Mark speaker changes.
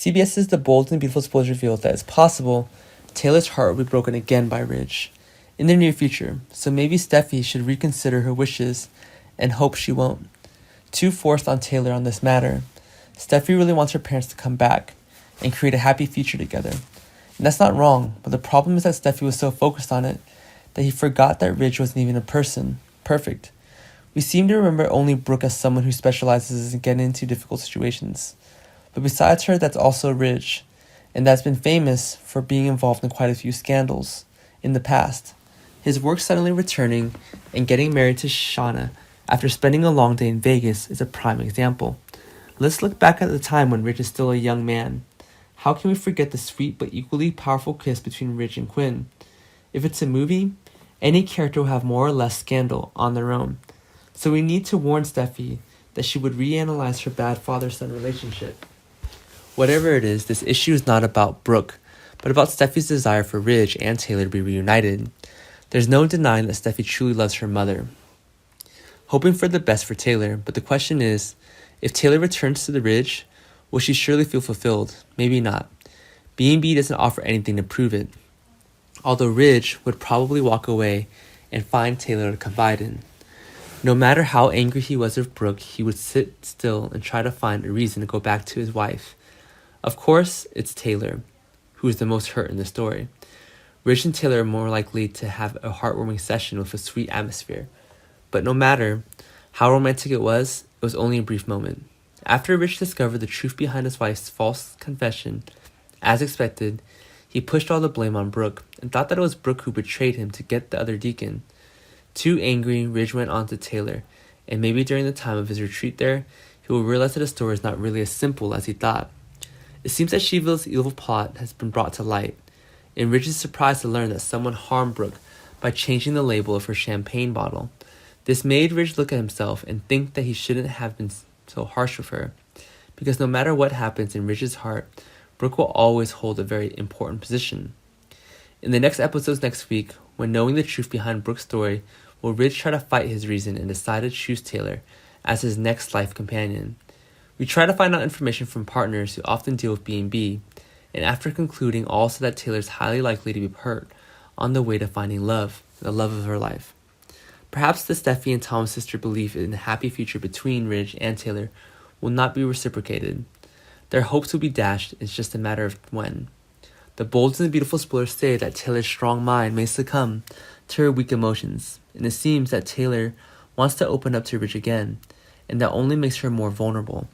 Speaker 1: CBS's The Bold and Beautiful spoilers revealed that it's possible Taylor's heart will be broken again by Ridge in the near future, so maybe Steffi should reconsider her wishes and hope she won't. Too forced on Taylor on this matter. Steffi really wants her parents to come back and create a happy future together. And that's not wrong, but the problem is that Steffi was so focused on it that he forgot that Ridge wasn't even a person. Perfect. We seem to remember only Brooke as someone who specializes in getting into difficult situations. But besides her, that's also Ridge, and that's been famous for being involved in quite a few scandals in the past. His work suddenly returning and getting married to Shauna after spending a long day in Vegas is a prime example. Let's look back at the time when Ridge is still a young man. How can we forget the sweet but equally powerful kiss between Ridge and Quinn? If it's a movie, any character will have more or less scandal on their own. So we need to warn Steffi that she would reanalyze her bad father-son relationship. Whatever it is, this issue is not about Brooke, but about Steffi's desire for Ridge and Taylor to be reunited. There's no denying that Steffi truly loves her mother, hoping for the best for Taylor, but the question is, if Taylor returns to the Ridge, will she surely feel fulfilled? Maybe not. B&B doesn't offer anything to prove it, although Ridge would probably walk away and find Taylor to confide in. No matter how angry he was with Brooke, he would sit still and try to find a reason to go back to his wife. Of course, it's Taylor, who is the most hurt in the story. Ridge and Taylor are more likely to have a heartwarming session with a sweet atmosphere. But no matter how romantic it was only a brief moment. After Ridge discovered the truth behind his wife's false confession, as expected, he pushed all the blame on Brooke and thought that it was Brooke who betrayed him to get the other deacon. Too angry, Ridge went on to Taylor, and maybe during the time of his retreat there, he will realize that the story is not really as simple as he thought. It seems that Sheville's evil plot has been brought to light, and Ridge is surprised to learn that someone harmed Brooke by changing the label of her champagne bottle. This made Ridge look at himself and think that he shouldn't have been so harsh with her, because no matter what happens in Ridge's heart, Brooke will always hold a very important position. In the next episodes next week, when knowing the truth behind Brooke's story, will Ridge try to fight his reason and decide to choose Taylor as his next life companion. We try to find out information from partners who often deal with B&B, and after concluding also that Taylor is highly likely to be hurt on the way to finding love, the love of her life. Perhaps the Steffi and Tom's sister belief in a happy future between Ridge and Taylor will not be reciprocated. Their hopes will be dashed, it's just a matter of when. The bold and the beautiful spoilers say that Taylor's strong mind may succumb to her weak emotions, and it seems that Taylor wants to open up to Ridge again, and that only makes her more vulnerable.